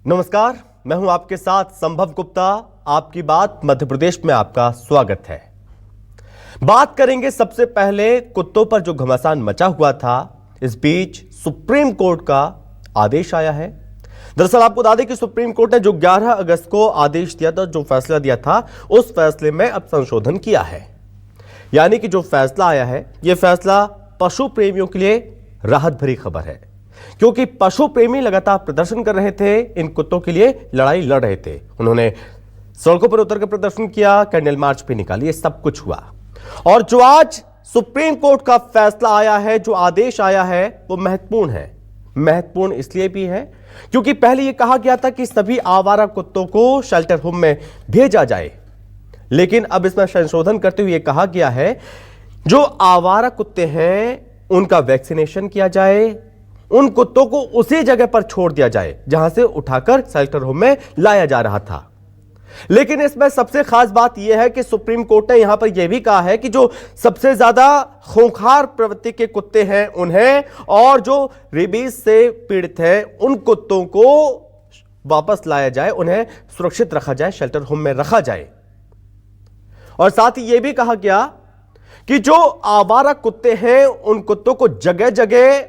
नमस्कार, मैं हूं आपके साथ संभव गुप्ता। आपकी बात मध्य प्रदेश में आपका स्वागत है। बात करेंगे सबसे पहले कुत्तों पर जो घमासान मचा हुआ था। इस बीच सुप्रीम कोर्ट का आदेश आया है। दरअसल आपको बता दें कि सुप्रीम कोर्ट ने जो 11 अगस्त को आदेश दिया था, जो फैसला दिया था, उस फैसले में अब संशोधन किया है। यानी कि जो फैसला आया है, यह फैसला पशु प्रेमियों के लिए राहत भरी खबर है, क्योंकि पशु प्रेमी लगातार प्रदर्शन कर रहे थे, इन कुत्तों के लिए लड़ाई लड़ रहे थे। उन्होंने सड़कों पर उतरकर प्रदर्शन किया, कैंडल मार्च भी निकाली, ये सब कुछ हुआ। और जो आज सुप्रीम कोर्ट का फैसला आया है, जो आदेश आया है, वो महत्वपूर्ण है। महत्वपूर्ण इसलिए भी है क्योंकि पहले यह कहा गया था कि सभी आवारा कुत्तों को शेल्टर होम में भेजा जाए, लेकिन अब इसमें संशोधन करते हुए कहा गया है जो आवारा कुत्ते हैं उनका वैक्सीनेशन किया जाए, उन कुत्तों को उसी जगह पर छोड़ दिया जाए जहां से उठाकर शेल्टर होम में लाया जा रहा था। लेकिन इसमें सबसे खास बात यह है कि सुप्रीम कोर्ट ने यहां पर यह भी कहा है कि जो सबसे ज्यादा खूंखार प्रवृत्ति के कुत्ते हैं उन्हें, और जो रेबीज से पीड़ित हैं उन कुत्तों को वापस लाया जाए, उन्हें सुरक्षित रखा जाए, शेल्टर होम में रखा जाए। और साथ ही यह भी कहा गया कि जो आवारा कुत्ते हैं उन कुत्तों को जगह जगह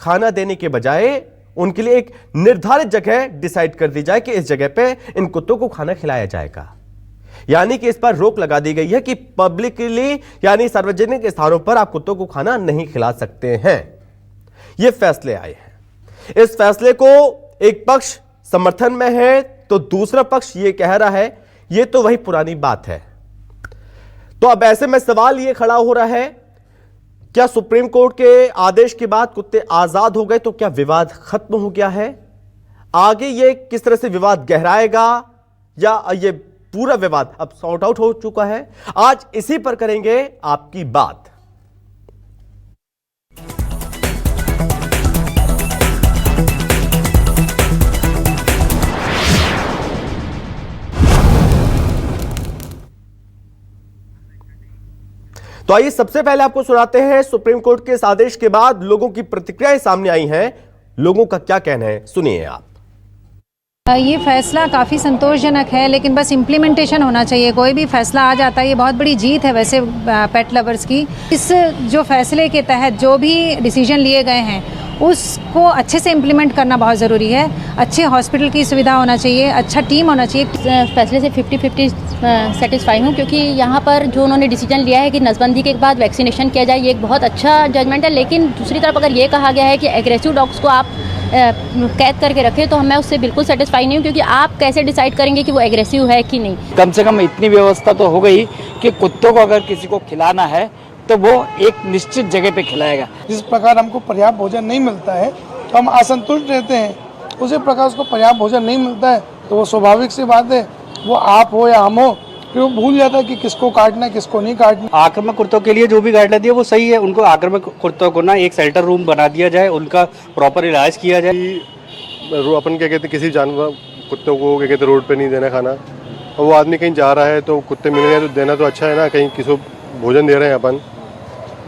खाना देने के बजाय उनके लिए एक निर्धारित जगह डिसाइड कर दी जाए कि इस जगह पे इन कुत्तों को खाना खिलाया जाएगा। यानी कि इस पर रोक लगा दी गई है कि पब्लिकली यानी सार्वजनिक स्थानों पर आप कुत्तों को खाना नहीं खिला सकते हैं। ये फैसले आए हैं। इस फैसले को एक पक्ष समर्थन में है तो दूसरा पक्ष ये कह रहा है ये तो वही पुरानी बात है। तो अब ऐसे में सवाल ये खड़ा हो रहा है, क्या सुप्रीम कोर्ट के आदेश के बाद कुत्ते आजाद हो गए तो क्या विवाद खत्म हो गया है? आगे ये किस तरह से विवाद गहराएगा या ये पूरा विवाद अब सॉर्ट आउट हो चुका है? आज इसी पर करेंगे आपकी बात। तो आइए सबसे पहले आपको सुनाते हैं सुप्रीम कोर्ट के इस आदेश के बाद लोगों की प्रतिक्रियाएं सामने आई हैं। लोगों का क्या कहना है, सुनिए आप। ये फैसला काफ़ी संतोषजनक है, लेकिन बस इम्प्लीमेंटेशन होना चाहिए। कोई भी फैसला आ जाता है, ये बहुत बड़ी जीत है वैसे पेट लवर्स की। इस जो फैसले के तहत जो भी डिसीजन लिए गए हैं उसको अच्छे से इम्प्लीमेंट करना बहुत ज़रूरी है। अच्छे हॉस्पिटल की सुविधा होना चाहिए, अच्छा टीम होना चाहिए। फैसले से 50-50 सेटिस्फाई हूँ, क्योंकि यहाँ पर जो उन्होंने डिसीजन लिया है कि नसबंदी के बाद वैक्सीनेशन किया जाए, ये एक बहुत अच्छा जजमेंट है। लेकिन दूसरी तरफ अगर ये कहा गया है कि एग्रेसिव डॉग्स को आप कैद करके रखें, तो मैं उससे बिल्कुल सेटिस्फाई नहीं हूँ, क्योंकि आप कैसे डिसाइड करेंगे कि वो एग्रेसिव है कि नहीं। कम से कम इतनी व्यवस्था तो हो गई कि कुत्तों को अगर किसी को खिलाना है तो वो एक निश्चित जगह पे खिलाएगा। जिस प्रकार हमको पर्याप्त भोजन नहीं मिलता है तो हम असंतुष्ट रहते हैं, उसी प्रकार उसको पर्याप्त भोजन नहीं मिलता है तो वो स्वाभाविक सी बात है, वो आप हो या हम हो, फिर वो भूल जाता है कि किसको काटना है किसको नहीं काटना। आक्रामक कुत्तों के लिए जो भी गाइडलाइन दी है वो सही है। उनको आक्रामक कुत्तों को ना एक शेल्टर रूम बना दिया जाए, उनका प्रॉपर इलाज किया जाए। अपन क्या कहते किसी जानवर कुत्तों को क्या कहते रोड पे नहीं देना खाना, और वो आदमी कहीं जा रहा है तो कुत्ते मिल गए तो देना तो अच्छा है ना। कहीं किसी को भोजन दे रहे हैं अपन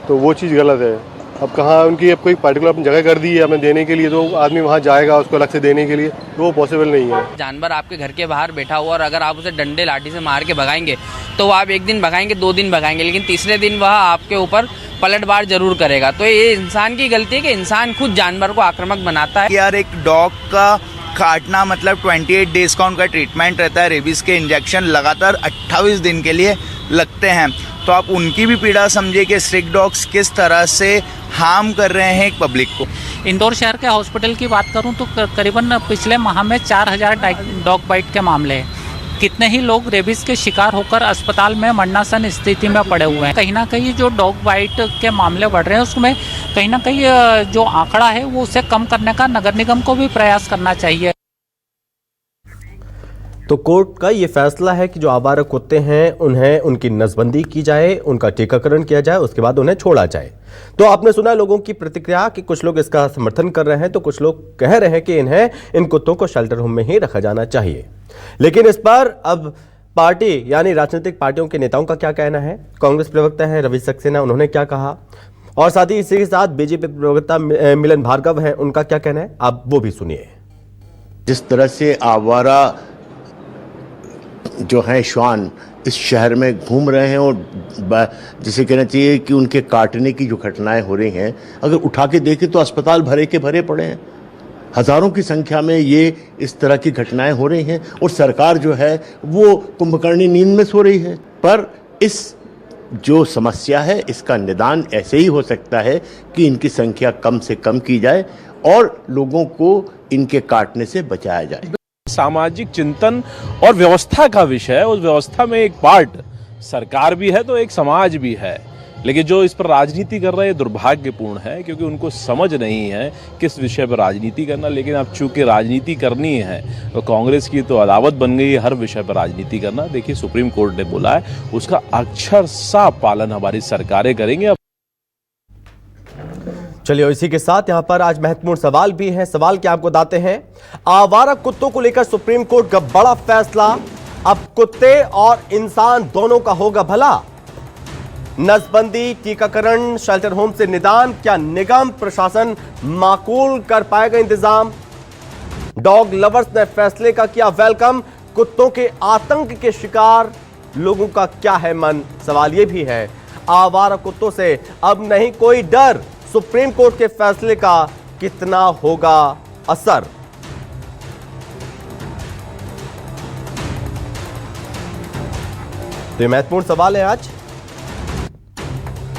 तो वो चीज़ गलत है। अब कहाँ उनकी अब कोई पार्टिकुलर अपनी जगह कर दी है हमें देने के लिए, तो आदमी वहाँ जाएगा उसको अलग से देने के लिए, तो वो पॉसिबल नहीं है। जानवर आपके घर के बाहर बैठा हुआ और अगर आप उसे डंडे लाठी से मार के भगाएंगे तो वो आप एक दिन भगाएंगे, 2 दिन भगाएंगे, लेकिन तीसरे दिन वह आपके ऊपर पलटवार जरूर करेगा। तो ये इंसान की गलती है कि इंसान खुद जानवर को आक्रामक बनाता है। यार एक डॉग का काटना मतलब 28 डेज का उनका ट्रीटमेंट रहता है। रेबीज के इंजेक्शन लगातार 28 दिन के लिए लगते हैं, तो आप उनकी भी पीड़ा समझिए कि स्ट्रीट डॉग्स किस तरह से हार्म कर रहे हैं पब्लिक को। इंदौर शहर के हॉस्पिटल की बात करूं तो करीबन पिछले माह में 4000 डॉग बाइट के मामले हैं। कितने ही लोग रेबीज के शिकार होकर अस्पताल में मरणासन स्थिति में पड़े हुए हैं। कहीं ना कहीं जो डॉग बाइट के मामले बढ़ रहे हैं उसमें कहीं ना कहीं जो आंकड़ा है वो उसे कम करने का नगर निगम को भी प्रयास करना चाहिए। तो कोर्ट का यह फैसला है कि जो आवारा कुत्ते हैं उन्हें उनकी नसबंदी की जाए, उनका टीकाकरण किया जाए, उसके बाद उन्हें छोड़ा जाए। तो आपने सुना लोगों की प्रतिक्रिया कि कुछ लोग इसका समर्थन कर रहे हैं तो कुछ लोग कह रहे हैं कि इन्हें इन कुत्तों को शेल्टर होम में ही रखा जाना चाहिए। लेकिन इस पर अब पार्टी यानी राजनीतिक पार्टियों के नेताओं का क्या कहना है? कांग्रेस प्रवक्ता है रवि सक्सेना, उन्होंने क्या कहा, और साथ ही इसी के साथ बीजेपी प्रवक्ता मिलन भार्गव हैं, उनका क्या कहना है, आप वो भी सुनिए। जिस तरह से आवारा जो हैं श्वान इस शहर में घूम रहे हैं और जिसे कहना चाहिए कि उनके काटने की जो घटनाएं हो रही हैं, अगर उठा के देखें तो अस्पताल भरे के भरे पड़े हैं। हजारों की संख्या में ये इस तरह की घटनाएं हो रही हैं और सरकार जो है वो कुंभकर्णी नींद में सो रही है। पर इस जो समस्या है इसका निदान ऐसे ही हो सकता है कि इनकी संख्या कम से कम की जाए और लोगों को इनके काटने से बचाया जाए। सामाजिक चिंतन और व्यवस्था का विषय है। उस व्यवस्था में एक पार्ट सरकार भी है तो एक समाज भी है, लेकिन जो इस पर राजनीति कर रहे हैं दुर्भाग्यपूर्ण है, क्योंकि उनको समझ नहीं है किस विषय पर राजनीति करना। लेकिन अब चूंकि राजनीति करनी है तो कांग्रेस की तो अदावत बन गई है हर विषय पर राजनीति करना। देखिए सुप्रीम कोर्ट ने बोला है, उसका अक्षरशः पालन हमारी सरकारें करेंगे। चलिए इसी के साथ यहां पर आज महत्वपूर्ण सवाल भी है। सवाल क्या आपको बताते हैं, आवारा कुत्तों को लेकर सुप्रीम कोर्ट का बड़ा फैसला, अब कुत्ते और इंसान दोनों का होगा भला। नसबंदी, टीकाकरण, शेल्टर होम से निदान, क्या निगम प्रशासन माकूल कर पाएगा इंतजाम? डॉग लवर्स ने फैसले का किया वेलकम, कुत्तों के आतंक के शिकार लोगों का क्या है मन? सवाल यह भी है, आवारा कुत्तों से अब नहीं कोई डर, सुप्रीम कोर्ट के फैसले का कितना होगा असर? तो ये महत्वपूर्ण सवाल है आज,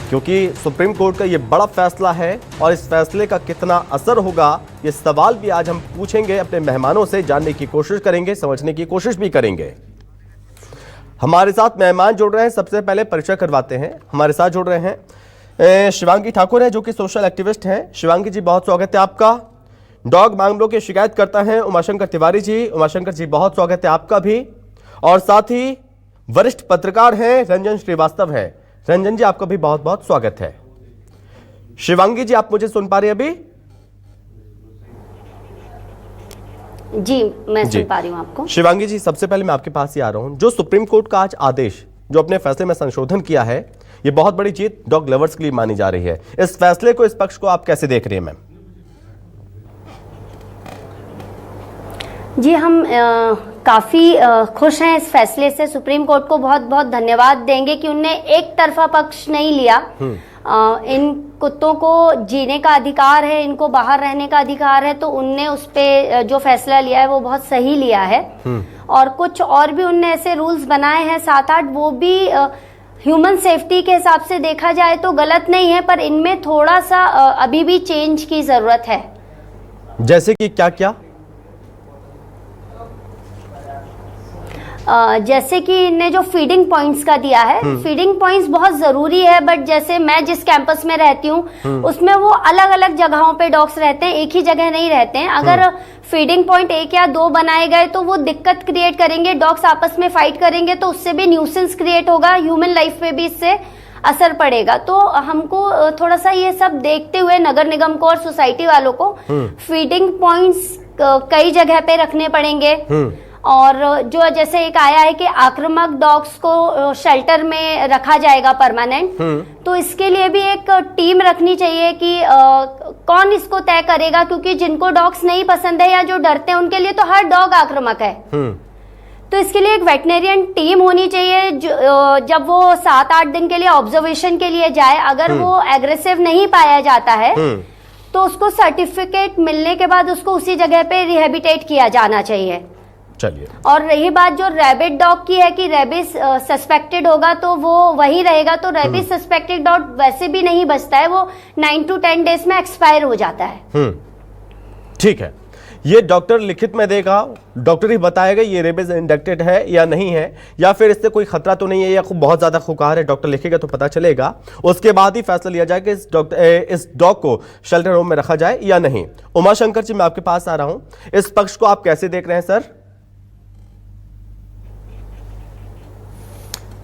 क्योंकि सुप्रीम कोर्ट का ये बड़ा फैसला है और इस फैसले का कितना असर होगा, ये सवाल भी आज हम पूछेंगे अपने मेहमानों से, जानने की कोशिश करेंगे, समझने की कोशिश भी करेंगे। हमारे साथ मेहमान जुड़ रहे हैं, सबसे पहले परिचय करवाते हैं। हमारे साथ जुड़ रहे हैं शिवांगी ठाकुर है, जो कि सोशल एक्टिविस्ट हैं। शिवांगी जी, बहुत स्वागत है आपका। डॉग मामलों की शिकायत करता है उमाशंकर तिवारी जी। उमाशंकर जी, बहुत स्वागत है आपका भी। और साथ ही वरिष्ठ पत्रकार हैं रंजन श्रीवास्तव हैं। रंजन जी, आपका भी बहुत बहुत स्वागत है। शिवांगी जी, आप मुझे सुन पा रही हैं अभी? जी, मैं सुन पा रही हूं आपको। शिवांगी जी, सबसे पहले मैं आपके पास ही आ रहा हूं। जो सुप्रीम कोर्ट का आज आदेश, जो अपने फैसले में संशोधन किया है, ये बहुत बड़ी जीत डॉग लवर्स के लिए मानी जा रही है। इस फैसले को, इस पक्ष को आप कैसे देख रही हैं मैम? जी, हम काफ़ी खुश हैं इस फैसले से। सुप्रीम कोर्ट को बहुत बहुत धन्यवाद देंगे कि उनने एक तरफा पक्ष नहीं लिया। इन कुत्तों को जीने का अधिकार है, इनको बाहर रहने का अधिकार है, तो उनने उस पे जो फैसला लिया है वो बहुत सही लिया है। और कुछ और भी उनने ऐसे रूल्स बनाए हैं 7-8, वो भी ह्यूमन सेफ्टी के हिसाब से देखा जाए तो गलत नहीं है, पर इनमें थोड़ा सा अभी भी चेंज की जरूरत है। जैसे कि क्या क्या? जैसे कि इनने जो फीडिंग पॉइंट्स का दिया है, फीडिंग पॉइंट्स बहुत जरूरी है, बट जैसे मैं जिस कैंपस में रहती हूँ उसमें वो अलग अलग जगहों पे डॉग्स रहते हैं, एक ही जगह नहीं रहते हैं। अगर फीडिंग पॉइंट 1 या 2 बनाए गए तो वो दिक्कत क्रिएट करेंगे, डॉग्स आपस में फाइट करेंगे, तो उससे भी न्यूसेंस क्रिएट होगा, ह्यूमन लाइफ पे भी इससे असर पड़ेगा। तो हमको थोड़ा सा ये सब देखते हुए नगर निगम को और सोसाइटी वालों को फीडिंग पॉइंट्स कई जगह पे रखने पड़ेंगे। और जो जैसे एक आया है कि आक्रामक डॉग्स को शेल्टर में रखा जाएगा परमानेंट, तो इसके लिए भी एक टीम रखनी चाहिए कि कौन इसको तय करेगा, क्योंकि जिनको डॉग्स नहीं पसंद है या जो डरते हैं उनके लिए तो हर डॉग आक्रामक है। तो इसके लिए एक वेटनेरियन टीम होनी चाहिए। जब वो 7-8 दिन के लिए ऑब्जर्वेशन के लिए जाए, अगर वो एग्रेसिव नहीं पाया जाता है तो उसको सर्टिफिकेट मिलने के बाद उसको उसी जगह पे रिहेबिटेट किया जाना चाहिए। चलिए, और रही बात जो रैबिट डॉग की है कि रेबिस सस्पेक्टेड होगा तो वो वही रहेगा, तो रेबिस सस्पेक्टेड डॉग वैसे भी नहीं बचता है, वो 9 to 10 डेज में एक्सपायर हो जाता है। ठीक है, ये डॉक्टर लिखित में देगा, डॉक्टर ही बताएगा ये रेबिस इंजेक्टेड है या नहीं है, या फिर इससे कोई खतरा तो नहीं है या बहुत ज्यादा खुखार है, डॉक्टर लिखेगा तो पता चलेगा। उसके बाद ही फैसला लिया जाए कि इस डॉग को शेल्टर होम में रखा जाए या नहीं। उमाशंकर जी, मैं आपके पास आ रहा हूं, इस पक्ष को आप कैसे देख रहे हैं सर?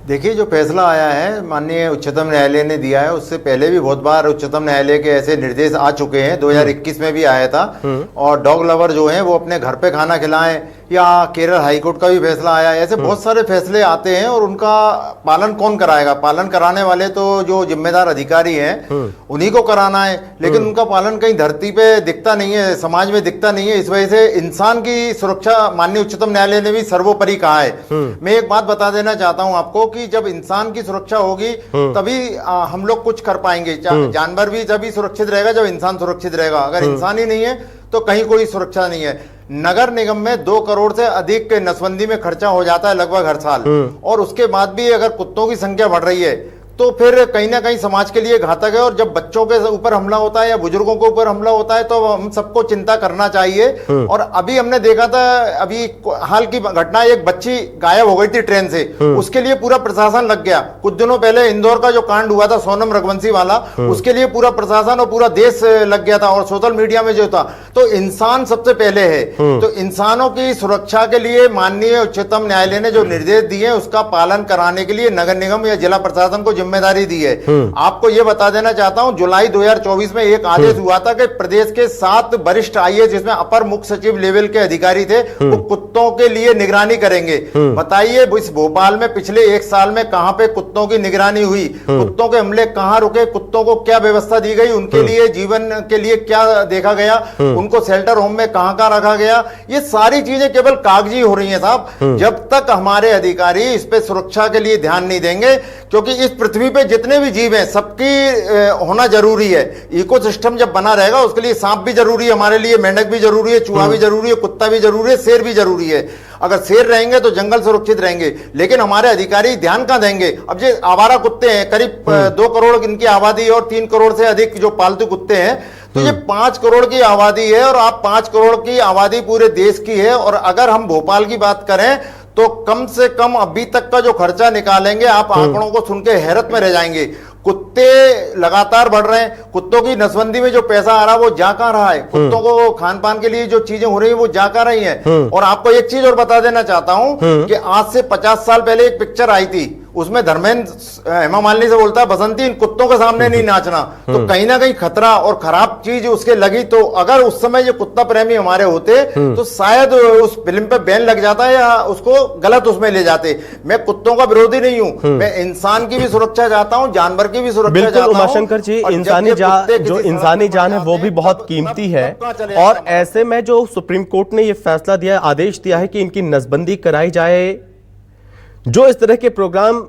देखिए, जो फैसला आया है माननीय उच्चतम न्यायालय ने दिया है, उससे पहले भी बहुत बार उच्चतम न्यायालय के ऐसे निर्देश आ चुके हैं। 2021 में भी आया था। और डॉग लवर जो हैं वो अपने घर पे खाना खिलाएं, या केरल हाईकोर्ट का भी फैसला आया है। ऐसे बहुत सारे फैसले आते हैं और उनका पालन कौन कराएगा? पालन कराने वाले तो जो जिम्मेदार अधिकारी हैं उन्हीं को कराना है, लेकिन उनका पालन कहीं धरती पे दिखता नहीं है, समाज में दिखता नहीं है। इस वजह से इंसान की सुरक्षा माननीय उच्चतम न्यायालय ने भी सर्वोपरि कहा है। मैं एक बात बता देना चाहता हूं आपको कि जब इंसान की सुरक्षा होगी तभी हम लोग कुछ कर पाएंगे। जानवर भी तभी सुरक्षित रहेगा जब इंसान सुरक्षित रहेगा। अगर इंसान ही नहीं है तो कहीं कोई सुरक्षा नहीं है। नगर निगम में 2 करोड़ से अधिक नसबंदी में खर्चा हो जाता है लगभग हर साल, और उसके बाद भी अगर कुत्तों की संख्या बढ़ रही है तो फिर कहीं ना कहीं समाज के लिए घातक है। और जब बच्चों के ऊपर हमला होता है या बुजुर्गों के ऊपर हमला होता है तो हम सबको चिंता करना चाहिए। और अभी हमने देखा था, अभी हाल की घटना, एक बच्ची गायब हो गई थी ट्रेन से, उसके लिए पूरा प्रशासन लग गया। कुछ दिनों पहले इंदौर का जो कांड हुआ था सोनम रघुवंशी वाला, उसके लिए पूरा प्रशासन और पूरा देश लग गया था, और सोशल मीडिया में जो था। तो इंसान सबसे पहले है, तो इंसानों की सुरक्षा के लिए माननीय उच्चतम न्यायालय ने जो निर्देश दिए उसका पालन कराने के लिए नगर निगम या जिला प्रशासन को जिम्मेदारी दी है। आपको यह बता देना चाहता हूं, जुलाई 2024 में एक आदेश हुआ था कि प्रदेश के 7 वरिष्ठ आईएएस, जिसमें अपर मुख्य सचिव लेवल के अधिकारी थे, वो कुत्तों के लिए निगरानी करेंगे। बताइए इस भोपाल में पिछले 1 साल में कहां पे कुत्तों की निगरानी हुई, कुत्तों के हमले कहां रुके, कुत्तों को क्या व्यवस्था दी गई, उनके लिए जीवन के लिए क्या देखा गया, उनको शेल्टर होम में कहां रखा गया। ये सारी चीजें केवल कागजी हो रही हैं साहब। जब तक हमारे अधिकारी इस पे सुरक्षा के लिए ध्यान नहीं देंगे, क्योंकि इस पृथ्वी पे जितने भी जीव हैं सबकी होना जरूरी है। इकोसिस्टम जब बना रहेगा उसके लिए सांप भी जरूरी है हमारे लिए, मेंढक भी जरूरी है, चूहा भी जरूरी है, कुत्ता भी जरूरी है, शेर भी जरूरी है। अगर शेर रहेंगे तो जंगल सुरक्षित रहेंगे, लेकिन हमारे अधिकारी ध्यान कहां देंगे? अब जो आवारा कुत्ते हैं, करीब 2 करोड़ इनकी आबादी और 3 करोड़ से अधिक जो पालतू कुत्ते हैं, तो ये 5 करोड़ की आबादी है। और आप 5 करोड़ की आबादी पूरे देश की है। और अगर हम भोपाल की बात करें तो कम से कम अभी तक का जो खर्चा निकालेंगे, आप आंकड़ों को सुन के हैरत में रह जाएंगे। कुत्ते लगातार बढ़ रहे हैं, कुत्तों की नसबंदी में जो पैसा आ रहा है वो जा कहां रहा है? कुत्तों को खान पान के लिए जो चीजें हो रही है वो जा कहां रही हैं? और आपको एक चीज और बता देना चाहता हूं कि आज से 50 साल पहले एक पिक्चर आई थी, उसमें धर्मेंद्र हेमा मालिनी से बोलता है, बसंती इन कुत्तों के सामने नहीं नाचना। तो कहीं ना कहीं खतरा और खराब चीज उसके लगी। तो अगर उस समय ये कुत्ता प्रेमी हमारे होते तो शायद उस फिल्म पे बैन लग जाता या उसको गलत उसमें ले जाते। मैं कुत्तों का विरोधी नहीं हूं, मैं इंसान की भी सुरक्षा चाहता हूं, जानवर की भी सुरक्षा चाहता हूं। उमाशंकर जी, जो इंसानी जान है वो भी बहुत कीमती है। और ऐसे में जो सुप्रीम कोर्ट ने ये फैसला दिया, आदेश दिया है कि इनकी नसबंदी कराई जाए, जो इस तरह के प्रोग्राम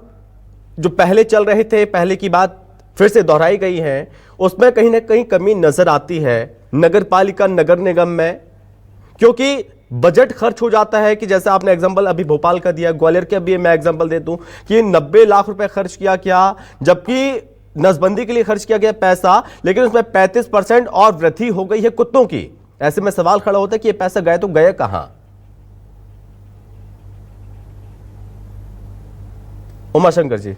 जो पहले चल रहे थे, पहले की बात फिर से दोहराई गई है, उसमें कहीं ना कहीं कमी नजर आती है नगर पालिका, नगर निगम में। क्योंकि बजट खर्च हो जाता है कि जैसे आपने एग्जांपल अभी भोपाल का दिया, ग्वालियर के भी मैं एग्जांपल दे दूं कि 90 लाख रुपए खर्च किया क्या, जबकि नसबंदी के लिए खर्च किया गया पैसा, लेकिन उसमें 35% और वृद्धि हो गई है कुत्तों की। ऐसे में सवाल खड़ा होता है कि ये पैसा गए तो गए कहां? उमाशंकर जी,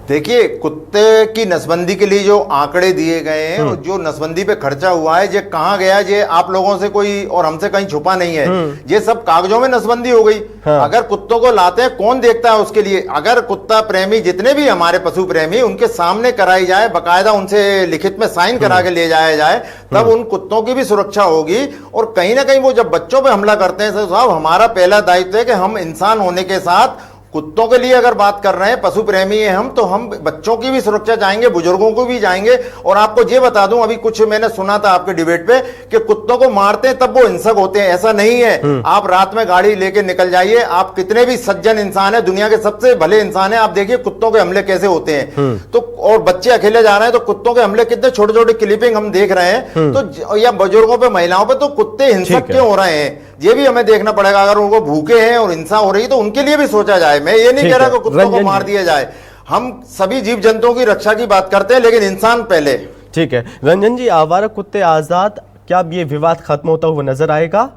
देखिए, कुत्ते की नसबंदी के लिए जो आंकड़े दिए गए हैं और जो नसबंदी पे खर्चा हुआ है, ये कहां गया, ये आप लोगों से कोई और हमसे कहीं छुपा नहीं है। ये सब कागजों में नसबंदी हो गई। अगर कुत्तों को लाते हैं, कौन देखता है उसके लिए? अगर कुत्ता प्रेमी जितने भी हमारे पशु प्रेमी, उनके सामने कराई जाए, बाकायदा उनसे लिखित में साइन करा के ले जाया जाए, तब उन कुत्तों की भी सुरक्षा होगी। और कहीं ना कहीं वो जब बच्चों पे हमला करते हैं, साहब हमारा पहला दायित्व है कि हम इंसान होने के साथ कुत्तों के लिए अगर बात कर रहे हैं, पशु प्रेमी हैं हम, तो हम बच्चों की भी सुरक्षा चाहेंगे, बुजुर्गों को भी जाएंगे। और आपको ये बता दूं, अभी कुछ मैंने सुना था आपके डिबेट पे कि कुत्तों को मारते हैं तब वो हिंसक होते हैं। ऐसा नहीं है। आप रात में गाड़ी लेके निकल जाइए, आप कितने भी सज्जन इंसान है, दुनिया के सबसे भले इंसान है, आप देखिए कुत्तों के हमले कैसे होते हैं। तो और बच्चे अकेले जा रहे हैं तो कुत्तों के हमले कितने छोटे छोटे क्लिपिंग हम देख रहे हैं। तो या बुजुर्गों पे, महिलाओं पे, तो कुत्ते हिंसक क्यों हो रहे हैं, ये भी हमें देखना पड़ेगा। अगर उनको भूखे हैं और हिंसा हो रही है तो उनके लिए भी सोचा जाए। मैं ये नहीं कह रहा कि कुत्तों को मार दिया जाए, हम सभी जीव जंतुओं की रक्षा की बात करते हैं, लेकिन इंसान पहले। ठीक है रंजन जी, आवारा कुत्ते आजाद, क्या ये विवाद खत्म होता हुआ नजर आएगा?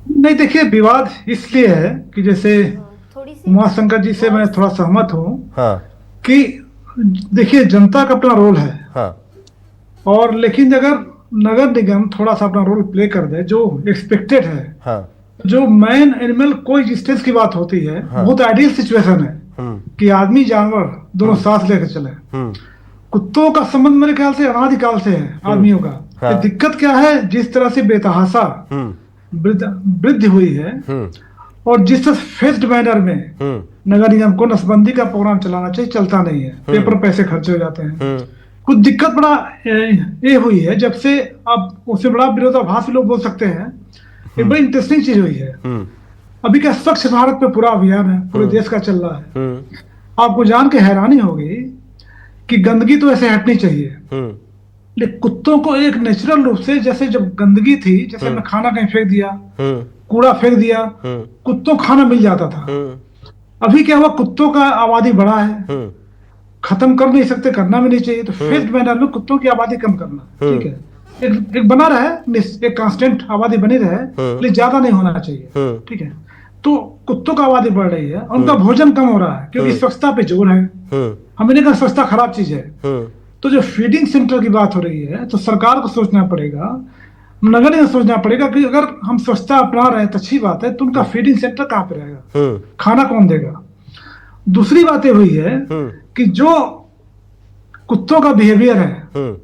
नहीं, देखिए, विवाद इसलिए है कि जैसे उमाशंकर जी से मैं थोड़ा सहमत हूं। हाँ। कि देखिए, जनता का अपना रोल है। हाँ। और लेकिन अगर नगर निगम थोड़ा सा अपना रोल प्ले कर दे जो एक्सपेक्टेड है, हाँ, जो मैन एनिमल को एग्जिस्टेंस की बात होती है, बहुत आइडियल सिचुएशन है कि आदमी जानवर दोनों साथ लेकर चले। कुत्तों का संबंध मेरे ख्याल से अनादिकाल से है आदमियों का। हाँ। दिक्कत क्या है, जिस तरह से बेतहाशा वृद्धि हुई है और जिस तरह फेस्ड मैनर में नगर निगम को नसबंदी का प्रोग्राम चलाना चाहिए, चलता नहीं है, पेपर पैसे खर्च हो जाते हैं। कुछ दिक्कत बड़ा ये हुई है जब से, अब उससे बड़ा विरोधाभास भी लोग बोल सकते हैं। एक बड़ी इंटरेस्टिंग चीज हुई है अभी का स्वच्छ भारत पे पूरा अभियान है, पूरे देश का चल रहा है। आपको जान के हैरानी होगी कि गंदगी तो ऐसे हटनी चाहिए, लेकिन कुत्तों को एक नेचुरल रूप से, जैसे जब गंदगी थी, जैसे मैं खाना कहीं फेंक दिया, कूड़ा फेंक दिया, कुत्तों खाना मिल जाता था। अभी क्या हुआ, कुत्तों का आबादी बढ़ा है, खत्म कर नहीं सकते, करना भी नहीं चाहिए, तो फेस्ड मैनर में कुत्तों की आबादी कम करना, ठीक है, एक बना रहे, एक कांस्टेंट आबादी बनी रहे, लेकिन ज्यादा नहीं होना चाहिए, ठीक है। तो कुत्तों का आबादी बढ़ रही है, उनका भोजन कम हो रहा है क्योंकि स्वच्छता पे जोर है। हमें नहीं कहा स्वच्छता खराब चीज है। तो जो फीडिंग सेंटर की बात हो रही है, तो सरकार को सोचना पड़ेगा, नगर निगम सोचना पड़ेगा कि अगर हम स्वच्छता अपना रहे हैं तो अच्छी बात है, तो उनका फीडिंग सेंटर कहाँ पे रहेगा, खाना कौन देगा। दूसरी बात ये हुई है कि जो कुत्तों का बिहेवियर है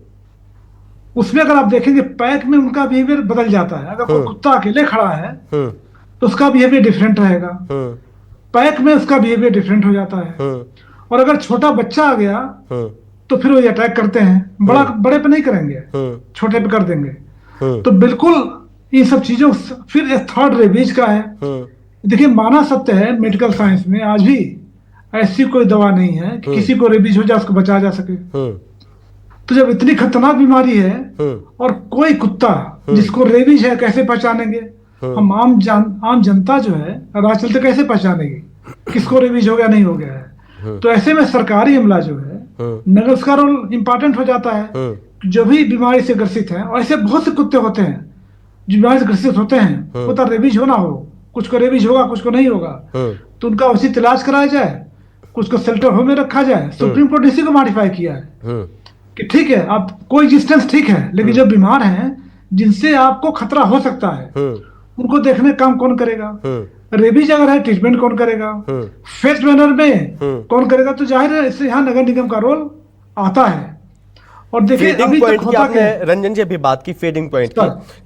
उसमें अगर आप देखेंगे पैक में उनका बिहेवियर बदल जाता है। अगर कोई कुत्ता अकेले खड़ा है तो उसका बिहेवियर डिफरेंट रहेगा, पैक में उसका बिहेवियर डिफरेंट हो जाता है। और अगर छोटा बच्चा आ गया तो फिर वो अटैक करते हैं, बड़े पे नहीं करेंगे, छोटे पे कर देंगे। तो बिल्कुल इन सब चीजों, फिर थर्ड रेबीज का है। देखिए, माना सत्य है मेडिकल साइंस में आज भी ऐसी कोई दवा नहीं है कि किसी को रेबीज हो जाए उसको बचाया जा सके। तो जब इतनी खतरनाक बीमारी है और कोई कुत्ता जिसको रेबीज है कैसे पहचानेंगे हम? आम जनता जो है राह चलते कैसे पहचानेगी किसको रेबीज हो गया नहीं हो गया है? तो ऐसे में सरकारी अमला जो है, नगर का रोल इम्पोर्टेंट हो जाता है। जो भी बीमारी से ग्रसित है, और ऐसे बहुत से कुत्ते होते हैं जो बीमारी से ग्रसित होते हैं, होता रेबीज हो ना हो, कुछ को रेबीज होगा कुछ को नहीं होगा, तो उनका उचित इलाज कराया जाए, कुछ को शेल्टर होम में रखा जाए। सुप्रीम कोर्ट इसी को मॉडिफाई किया है कि ठीक है, आप कोई एग्जिस्टेंस ठीक है, लेकिन जो बीमार हैं जिनसे आपको खतरा हो सकता है उनको देखने का काम कौन करेगा? रेबीज अगर है, ट्रीटमेंट कौन करेगा? फेस्ड मैनर में कौन करेगा? तो जाहिर है इससे यहाँ नगर निगम का रोल आता है। और देखिए, अभी तक होता क्या है, रंजन जी अभी बात की फीडिंग पॉइंट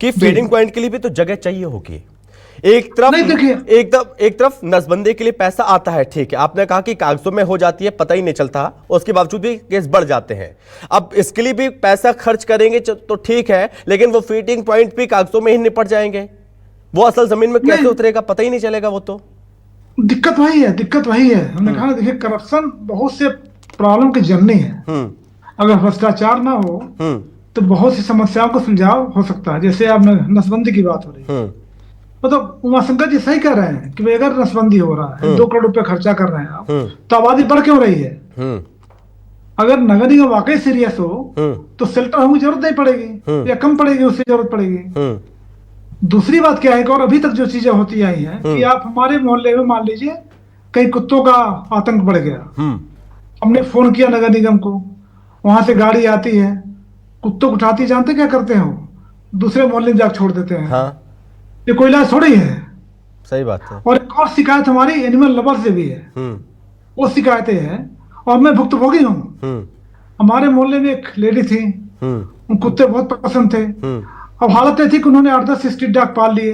की, फीडिंग पॉइंट के लिए भी तो जगह चाहिए होगी। एक तरफ नसबंदी के लिए पैसा आता है, ठीक है, आपने कहा कि कागजों में हो जाती है, पता ही नहीं चलता, उसके बावजूद भी केस बढ़ जाते हैं। अब इसके लिए भी पैसा खर्च करेंगे तो ठीक है, लेकिन वो फीडिंग पॉइंट भी कागजों में ही निपट जाएंगे, वो असल जमीन में कैसे उतरेगा पता ही नहीं चलेगा। वो तो दिक्कत वही है। हमने कहा, देखिए, करप्शन बहुत से प्रॉब्लम की जननी है। अगर भ्रष्टाचार ना हो तो बहुत सी समस्याओं को सुलझाव हो सकता है। जैसे आप नसबंदी की बात हो रही है, मतलब उमाशंकर जी सही कह रहे हैं कि अगर नसबंदी हो रहा है, 2 करोड़ रुपए खर्चा कर रहे हैं आप, तो आबादी बढ़ क्यों रही है? अगर नगर निगम वाकई सीरियस हो तो शेल्टर होम की जरूरत नहीं पड़ेगी या कम पड़ेगी, उससे जरूरत पड़ेगी। दूसरी बात क्या है कि और अभी तक जो चीजें होती आई हैं कि आप हमारे मोहल्ले में मान लीजिए कहीं कुत्तों का आतंक बढ़ गया, हमने फोन किया नगर निगम को, वहां से गाड़ी आती है, कुत्तों को उठाती, जानते क्या करते हैं? दूसरे मोहल्ले में जाकर छोड़ देते हैं। हाँ। ये कोई इलाज थोड़ी है। सही बात है। और एक और शिकायत हमारी एनिमल लवर से भी है, वो शिकायतें हैं और मैं भुक्तभोगी हूँ। हमारे मोहल्ले में एक लेडी थी, उन कुत्ते बहुत पसंद थे। अब हालत ये थी कि उन्होंने 8-10 स्ट्रीट डॉग पाल लिए,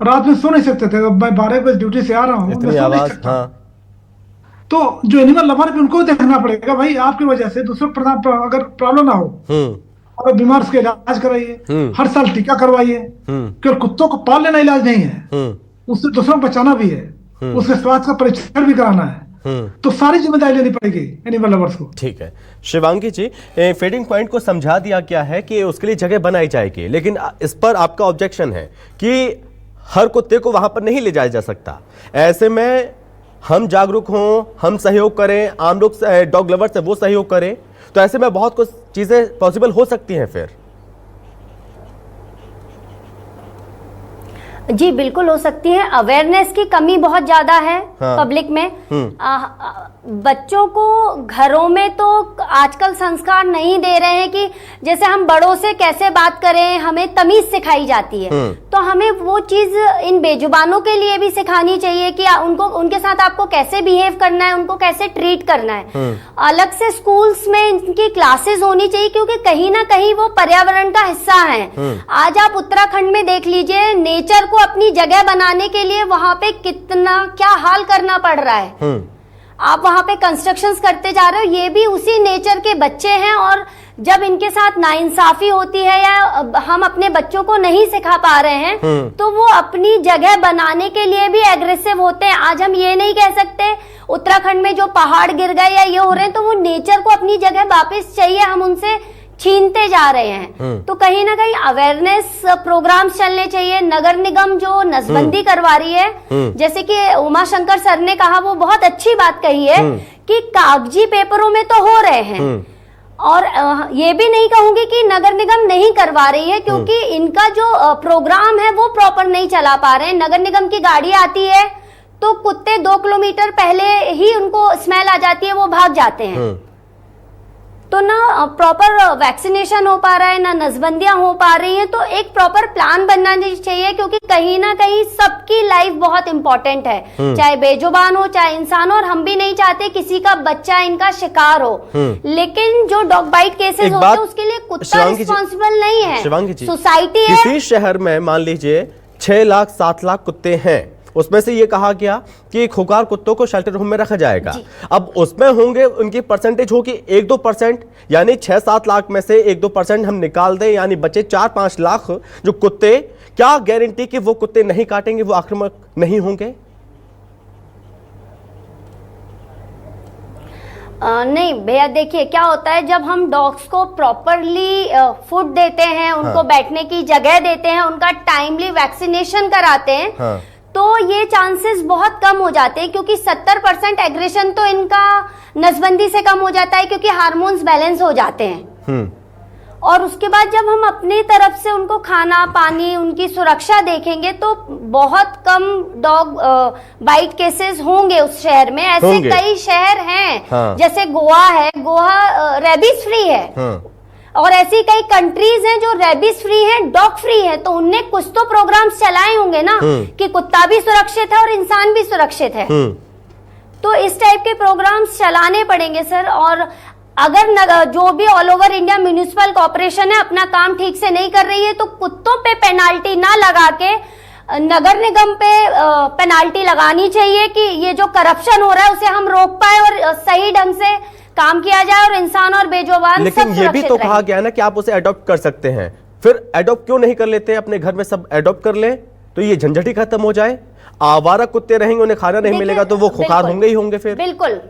रात में सो नहीं सकते थे। मैं 12 बजे ड्यूटी से आ रहा हूँ, मैं सो नहीं सकता। तो जो एनिमल लवर है उनको देखना पड़ेगा, भाई आपकी वजह से दूसरों अगर प्रॉब्लम ना हो, और बीमार उसके इलाज कराइए, हर साल टीका करवाइए, क्योंकि कुत्तों को पाल लेना इलाज नहीं है, उससे दूसरों को बचाना भी है, उसके स्वास्थ्य का परीक्षण भी कराना है। तो सारी जिम्मेदारी लेनी पड़ेगी एनिमल लवर्स को। ठीक है शिवांगी जी, फीडिंग पॉइंट को समझा दिया गया है कि उसके लिए जगह बनाई जाएगी, लेकिन इस पर आपका ऑब्जेक्शन है कि हर कुत्ते को वहां पर नहीं ले जाया जा सकता। ऐसे में हम जागरूक हों, हम सहयोग करें, आम लोग डॉग लवर्स है वो सहयोग करें, तो ऐसे में बहुत कुछ चीजें पॉसिबल हो सकती हैं। फिर जी बिल्कुल हो सकती है। अवेयरनेस की कमी बहुत ज्यादा है पब्लिक में। बच्चों को घरों में तो आजकल संस्कार नहीं दे रहे हैं कि जैसे हम बड़ों से कैसे बात करें, हमें तमीज सिखाई जाती है। तो हमें वो चीज इन बेजुबानों के लिए भी सिखानी चाहिए कि उनको, उनके साथ आपको कैसे बिहेव करना है, उनको कैसे ट्रीट करना है। अलग से स्कूल्स में इनकी क्लासेस होनी चाहिए, क्योंकि कहीं ना कहीं वो पर्यावरण का हिस्सा है। आज आप उत्तराखंड में देख लीजिए, नेचर को अपनी जगह बनाने के लिए वहां पे कितना क्या हाल करना पड़ रहा है। आप वहां पे कंस्ट्रक्शंस करते जा रहे हो, ये भी उसी नेचर के बच्चे हैं। और जब इनके साथ नाइंसाफी होती है या हम अपने बच्चों को नहीं सिखा पा रहे हैं, तो वो अपनी जगह बनाने के लिए भी एग्रेसिव होते हैं। आज हम ये नहीं कह सकते उत्तराखंड में जो पहाड़ गिर गए या ये हो रहे हैं, तो वो नेचर को अपनी जगह वापस चाहिए, हम उनसे छीनते जा रहे हैं। तो कहीं ना कहीं अवेयरनेस प्रोग्राम्स चलने चाहिए। नगर निगम जो नसबंदी करवा रही है, जैसे कि उमा शंकर सर ने कहा, वो बहुत अच्छी बात कही है कि कागजी पेपरों में तो हो रहे हैं। और ये भी नहीं कहूंगी कि नगर निगम नहीं करवा रही है, क्योंकि इनका जो प्रोग्राम है वो प्रॉपर नहीं चला पा रहे हैं। नगर निगम की गाड़ी आती है तो कुत्ते 2 किलोमीटर पहले ही उनको स्मेल आ जाती है, वो भाग जाते हैं। तो ना प्रॉपर वैक्सीनेशन हो पा रहा है, ना नसबंदियां हो पा रही हैं। तो एक प्रॉपर प्लान बनना चाहिए, क्योंकि कहीं ना कहीं सबकी लाइफ बहुत इंपॉर्टेंट है, चाहे बेजुबान हो चाहे इंसान हो। और हम भी नहीं चाहते किसी का बच्चा इनका शिकार हो। लेकिन जो डॉग बाइट केसेस होते हैं उसके लिए कुत्ता रिस्पॉन्सिबल नहीं है, सोसाइटी है। किसी शहर में मान लीजिए 6 लाख 7 लाख कुत्ते हैं, उसमें से ये कहा गया कि खुकार कुत्तों को शेल्टर होम में रखा जाएगा। अब उसमें होंगे, उनकी परसेंटेज होगी 1-2%, यानी 6-7 लाख में से 1-2% हम निकाल दें, यानी बचे 4-5 लाख जो कुत्ते। क्या गारंटी कि वो कुत्ते नहीं काटेंगे, वो आक्रामक नहीं होंगे? नहीं भैया, देखिए क्या होता है, जब हम डॉग्स को प्रॉपरली फूड देते हैं, उनको बैठने की जगह देते हैं, उनका टाइमली वैक्सीनेशन कराते हैं, तो ये चांसेस बहुत कम हो जाते हैं। क्योंकि 70% एग्रेशन तो इनका नसबंदी से कम हो जाता है, क्योंकि हार्मोन्स बैलेंस हो जाते हैं। और उसके बाद जब हम अपनी तरफ से उनको खाना पानी, उनकी सुरक्षा देखेंगे, तो बहुत कम डॉग बाइट केसेस होंगे उस शहर में। ऐसे कई शहर हैं, जैसे गोवा है, गोवा रेबीज फ्री है। और ऐसी कई कंट्रीज हैं जो रेबीज फ्री है, डॉग फ्री है। तो उनने कुछ तो प्रोग्राम्स चलाए होंगे ना, कि कुत्ता भी सुरक्षित है और इंसान भी सुरक्षित है। तो इस टाइप के प्रोग्राम्स चलाने पड़ेंगे सर। और अगर जो भी all over India municipal corporation है अपना काम ठीक से नहीं कर रही है, तो कुत्तों पे पेनाल्टी ना लगा के नगर निगम पे पेनाल्टी लगानी चाहिए, कि ये जो करप्शन हो रहा है उसे हम रोक पाए और सही ढंग से काम किया जाए और इंसान और बेजुबान। लेकिन ये भी तो कहा गया ना कि आप उसे अडॉप्ट कर सकते हैं, फिर अडॉप्ट क्यों नहीं कर लेते? अपने घर में सब अडॉप्ट कर ले तो ये झंझट ही खत्म हो जाए। आवारा कुत्ते रहेंगे, उन्हें खाना नहीं मिलेगा तो वो खुखार होंगे ही होंगे फिर। बिल्कुल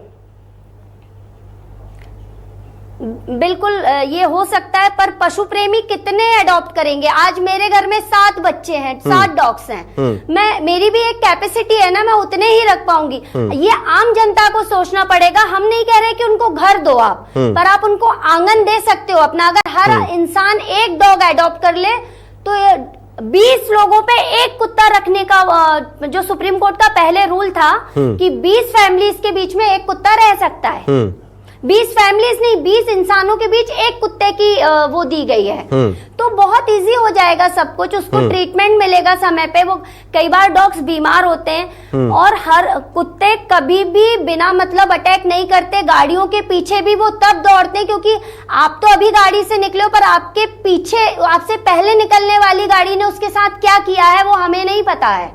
ये हो सकता है, पर पशु प्रेमी कितने अडॉप्ट करेंगे? आज मेरे घर में 7 बच्चे हैं, 7 डॉग्स हैं। मेरी भी एक कैपेसिटी है ना, मैं उतने ही रख पाऊंगी। ये आम जनता को सोचना पड़ेगा। हम नहीं कह रहे कि उनको घर दो आप, पर आप उनको आंगन दे सकते हो अपना। अगर हर इंसान एक डॉग अडॉप्ट कर ले, तो 20 लोगों पे एक कुत्ता रखने का जो सुप्रीम कोर्ट का पहले रूल था कि 20 फैमिलीज के बीच में एक कुत्ता रह सकता है। 20 फैमिलीज नहीं, 20 इंसानों के बीच एक कुत्ते की वो दी गई है। तो बहुत इजी हो जाएगा सब कुछ, उसको ट्रीटमेंट मिलेगा समय पे। वो कई बार डॉग्स बीमार होते हैं, और हर कुत्ते कभी भी बिना मतलब अटैक नहीं करते। गाड़ियों के पीछे भी वो तब दौड़ते हैं, क्योंकि आप तो अभी गाड़ी से निकले हो, पर आपके पीछे आपसे पहले निकलने वाली गाड़ी ने उसके साथ क्या किया है वो हमें नहीं पता है।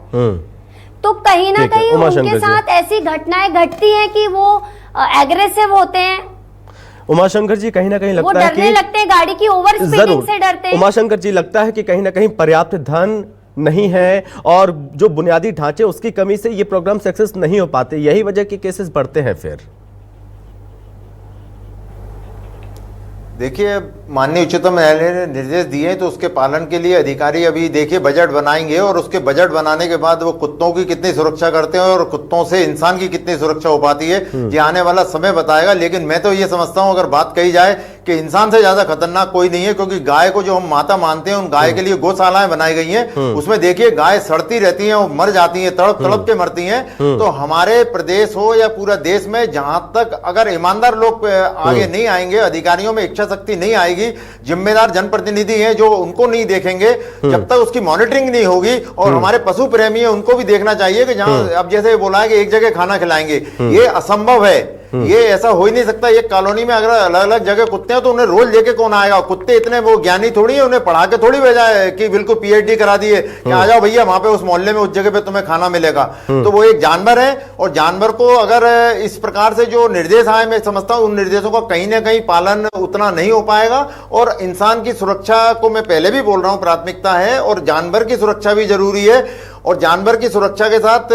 तो कहीं ना कहीं उनके साथ ऐसी घटनाएं घटती हैं कि वो एग्रेसिव होते हैं। उमाशंकर जी, कहीं ना कहीं लगता है कि डरने लगते हैं, गाड़ी की ओवर स्पीडिंग से डरते हैं। उमाशंकर जी, लगता है कि कहीं ना कहीं पर्याप्त धन नहीं है, और जो बुनियादी ढांचे उसकी कमी से ये प्रोग्राम सक्सेस नहीं हो पाते, यही वजह के केसेस बढ़ते हैं फिर। देखिए, माननीय उच्चतम न्यायालय ने निर्देश दिए तो उसके पालन के लिए अधिकारी अभी देखिए बजट बनाएंगे, और उसके बजट बनाने के बाद वो कुत्तों की कितनी सुरक्षा करते हैं और कुत्तों से इंसान की कितनी सुरक्षा हो पाती है, ये आने वाला समय बताएगा। लेकिन मैं तो ये समझता हूँ, अगर बात कही जाए कि इंसान से ज्यादा खतरनाक कोई नहीं है, क्योंकि गाय को जो हम माता मानते हैं, उन गाय के लिए गौशालाएं बनाई गई हैं। उसमें देखिए गाय सड़ती रहती हैं और मर जाती हैं, तड़प तड़प के मरती हैं। तो हमारे प्रदेश हो या पूरा देश में, जहां तक अगर ईमानदार लोग आगे नहीं आएंगे, अधिकारियों में इच्छा शक्ति नहीं आएगी, जिम्मेदार जनप्रतिनिधि हैं जो उनको नहीं देखेंगे, जब तक उसकी मॉनिटरिंग नहीं होगी, और हमारे पशु प्रेमी है उनको भी देखना चाहिए कि जहां अब जैसे बोला है कि एक जगह खाना खिलाएंगे, ये असंभव है। ये ऐसा हो ही नहीं सकता। एक कॉलोनी में अगर अलग अलग जगह कुत्ते हैं तो उन्हें रोज लेके कौन आएगा? कुत्ते इतने वो ज्ञानी थोड़ी है, उन्हें पढ़ा के थोड़ी भेजा है कि बिल्कुल पीएचडी करा दिए कि आ जाओ भैया वहां पे उस मोहल्ले में उस जगह पे तुम्हें खाना मिलेगा। तो वो एक जानवर है, और जानवर को अगर इस प्रकार से जो निर्देश आए, मैं समझता हूं उन निर्देशों का कहीं ना कहीं पालन उतना नहीं हो पाएगा। और इंसान की सुरक्षा को मैं पहले भी बोल रहा हूं प्राथमिकता है, और जानवर की सुरक्षा भी जरूरी है। और जानवर की सुरक्षा के साथ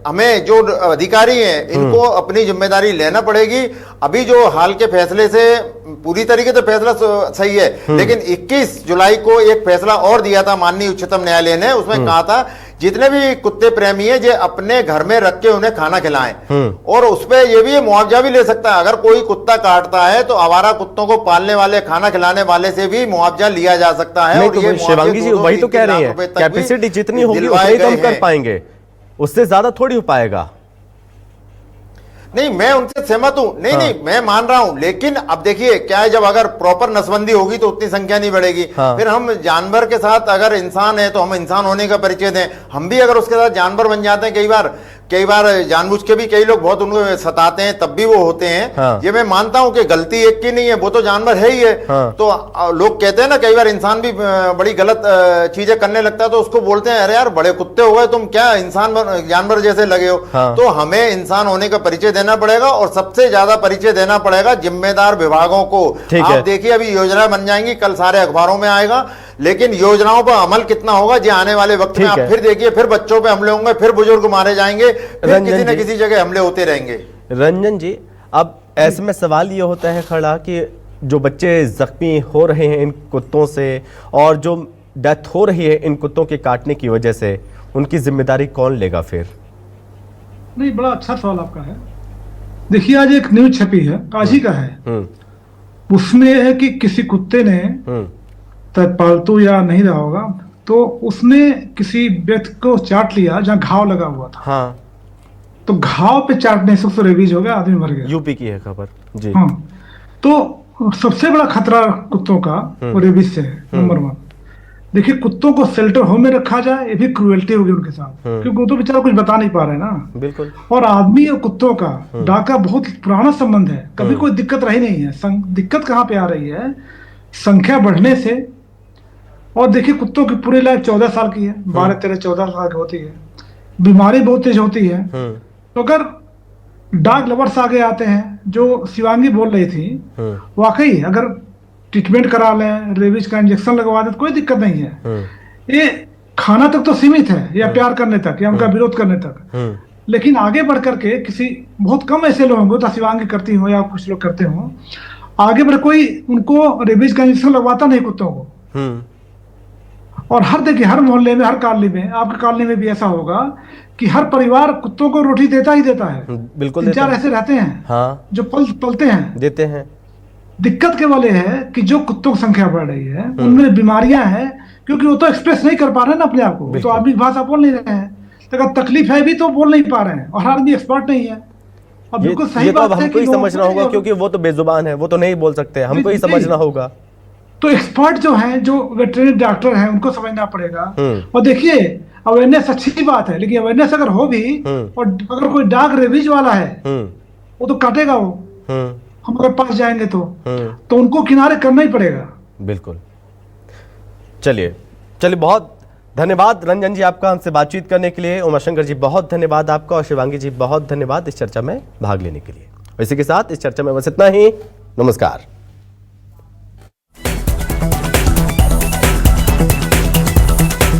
हमें जो अधिकारी हैं इनको अपनी जिम्मेदारी लेना पड़ेगी। अभी जो हाल के फैसले से पूरी तरीके से फैसला सही है, लेकिन 21 जुलाई को एक फैसला और दिया था माननीय उच्चतम न्यायालय ने। उसमें कहा था जितने भी कुत्ते प्रेमी है जो अपने घर में रख के उन्हें खाना खिलाएं, और उसपे ये भी मुआवजा भी ले सकता है। अगर कोई कुत्ता काटता है तो आवारा कुत्तों को पालने वाले, खाना खिलाने वाले से भी मुआवजा लिया जा सकता है। और ये शिवांगी जी वही तो कह रही है, कैपेसिटी जितनी होगी उतनी तो हम कर पाएंगे, उससे ज्यादा थोड़ी हो पाएगा। नहीं, मैं उनसे सहमत हूं। नहीं, मैं मान रहा हूं, लेकिन अब देखिए क्या है, जब अगर प्रॉपर नसबंदी होगी तो उतनी संख्या नहीं बढ़ेगी। फिर हम जानवर के साथ, अगर इंसान है तो हम इंसान होने का परिचय दें। हम भी अगर उसके साथ जानवर बन जाते हैं, कई बार जानबूझ के भी कई लोग बहुत उनको सताते हैं, तब भी वो होते हैं। ये मैं मानता हूं कि गलती एक की नहीं है, वो तो जानवर है ही है। तो लोग कहते हैं ना, कई बार इंसान भी बड़ी गलत चीजें करने लगता है तो उसको बोलते हैं अरे यार बड़े कुत्ते हो गए तुम, क्या इंसान जानवर जैसे लगे हो। तो हमें इंसान होने का परिचय देना पड़ेगा, और सबसे ज्यादा परिचय देना पड़ेगा जिम्मेदार विभागों को। आप देखिए अभी योजना बन जाएंगी, कल सारे अखबारों में आएगा, लेकिन योजनाओं पर अमल कितना होगा जी आने वाले वक्त में आप फिर देखिए, फिर बच्चों पे हमले होंगे, फिर बुजुर्ग मारे जाएंगे, फिर किसी न किसी जगह हमले होते रहेंगे। रंजन जी, अब ऐसे में सवाल ये होता है खड़ा कि जो बच्चे जख्मी हो रहे हैं इन कुत्तों से, और जो डेथ हो रही है इन कुत्तों के काटने की वजह से, उनकी जिम्मेदारी कौन लेगा फिर? नहीं, बड़ा अच्छा सवाल आपका है। देखिए आज एक न्यूज छपी है, काजी का है, उसमें है कि किसी कुत्ते ने, पालतू या नहीं रहा होगा, तो उसने किसी व्यक्ति को चाट लिया जहां घाव लगा हुआ था। हाँ। तो घाव पे चाटने से उसको रेबीज हो गया, आदमी मर गया। यूपी की है खबर जी। हाँ, तो सबसे बड़ा खतरा कुत्तों का वो रेबीज से है, नंबर 1। देखिए कुत्तों को शेल्टर होम में रखा जाए, ये भी क्रूएल्टी होगी उनके साथ, क्योंकि वो तो बेचारा कुछ बता नहीं पा रहे ना। बिल्कुल। और आदमी और कुत्तों का डाका बहुत पुराना संबंध है, कभी कोई दिक्कत रही नहीं है। दिक्कत कहाँ पे आ रही है? संख्या बढ़ने से। और देखिए कुत्तों की पूरी लाइफ 14 साल की है, 12, 13, 14 साल की होती है, बीमारी बहुत तेज होती है। तो अगर डॉग लवर्स आगे आते हैं, जो शिवांगी बोल रही थी, वाकई अगर ट्रीटमेंट करा लें, रेबीज का इंजेक्शन लगवा दें तो कोई दिक्कत नहीं है। ये खाना तक तो सीमित है, या प्यार करने तक, या उनका विरोध करने तक। लेकिन आगे बढ़ करके किसी, बहुत कम ऐसे लोग होंगे, तो शिवांगी करती हो या कुछ लोग करते हो, आगे बढ़ कोई उनको रेबीज का इंजेक्शन लगवाता नहीं कुत्तों को। और हर देखिए हर मोहल्ले में, हर कॉलोनी में, आपकी कॉलोनी में भी ऐसा होगा कि हर परिवार कुत्तों को रोटी देता ही देता है। बिल्कुल। 3-4 ऐसे रहते हैं जो पलते हैं, देते हैं। दिक्कत के वाले है कि जो कुत्तों की संख्या बढ़ रही है उनमें बीमारियां हैं, क्योंकि वो तो एक्सप्रेस नहीं कर पा रहे हैं ना अपने आप को, तो आदमी भाषा बोल नहीं रहे हैं, तो तकलीफ है भी तो बोल नहीं पा रहे हैं, और हर आदमी एक्सपर्ट नहीं है। और बिल्कुल सही बात है हमको ही समझना होगा, क्योंकि वो तो बेजुबान है, वो तो नहीं बोल सकते, हमको ही समझना होगा। तो एक्सपर्ट जो हैं, जो वेटरनरी डॉक्टर हैं, उनको समझना पड़ेगा। और देखिए अवेयरनेस अच्छी बात है, लेकिन अवेयरनेस अगर हो भी, और अगर कोई डॉग रेबीज वाला है वो तो काटेगा, वो हम अगर पास जाएंगे तो उनको किनारे करना ही पड़ेगा। बिल्कुल। चलिए, बहुत धन्यवाद रंजन जी आपका हमसे बातचीत करने के लिए। उमाशंकर जी बहुत धन्यवाद आपका, और शिवांगी जी बहुत धन्यवाद इस चर्चा में भाग लेने के लिए। इसी के साथ इस चर्चा में बस इतना ही। नमस्कार।